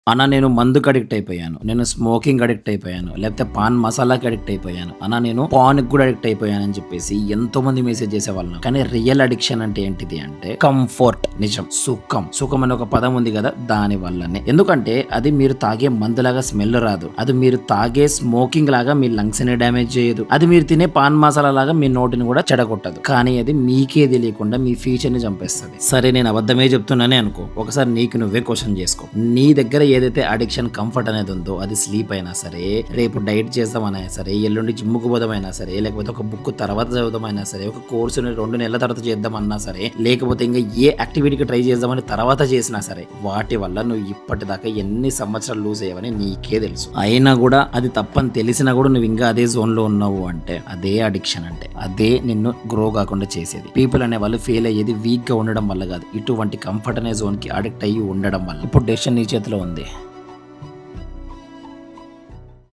అన్న నేను మందుకి అడిక్ట్ అయిపోయాను. నేను స్మోకింగ్ అడిక్ట్ అయిపోయాను. లేకపోతే పాన్ మసాలాకి అడిక్ట్ అయిపోయాను. అన్న నేను పాన్‌కి కూడా అడిక్ట్ అయిపోయానని చెప్పేసి ఎంతోమంది మెసేజ్ చేసేవాళ్ళు నాకు. కానీ రియల్ అడిక్షన్ అంటే ఏంటిది అంటే కంఫర్ట్. నిజం. సుఖం. సుఖం అనే ఒక పదం ఉంది కదా! దాని వల్లనే. ఎందుకంటే అది మీరు తాగే మందులాగా స్మెల్ రాదు. అది మీరు తాగే స్మోకింగ్ లాగా మీ లంగ్స్‌ని డ్యామేజ్ చేయదు. అది మీరు తినే పాన్ మసాలా లాగా మీ నోటిని కూడా చెడగొట్టదు. కానీ అది మీకే తెలియకుండా మీ ఫ్యూచర్‌ని చంపేస్తది. సరే నేను అబద్ధమే చెప్తున్నానే అనుకో. ఒకసారి నీకు నువ్వే క్వెషన్ చేసుకో. నీ దగ్గర ఏదైతే అడిక్షన్ కంఫర్ట్ అనేది ఉందో అది స్లీప్ అయినా సరే, రేపు డైట్ చేద్దామైనా సరే, ఎల్లుండి జిమ్‌కి పోదామైనా సరే, లేకపోతే ఒక బుక్ తర్వాత చదువుదామైనా సరే, ఒక కోర్సుని 2 నెలల తర్వాత చేద్దామన్నా సరే, లేకపోతే ఇంకా ఏ యాక్టివిటీకి ట్రై చేద్దామని తర్వాత చేసినా సరే, వాటి వల్ల నువ్వు ఇప్పటిదాకా ఎన్ని సంవత్సరాలు లూజ్ అయ్యావని నీకే తెలుసు. అయినా కూడా అది తప్పని తెలిసినా కూడా నువ్వు ఇంకా అదే జోన్‌లో ఉన్నావు అంటే అదే అడిక్షన్ అంటే. అదే నిన్ను గ్రో కాకుండా చేసేది. పీపుల్ అనే వాళ్ళు ఫెయిల్ అయ్యేది వీక్ గా ఉండడం వల్ల కాదు, ఇటువంటి కంఫర్ట్ అనే జోన్ కి అడిక్ట్ అయ్యి ఉండడం వల్ల. ఇప్పుడు డెసిషన్ నీ చేతిలో ఉంది.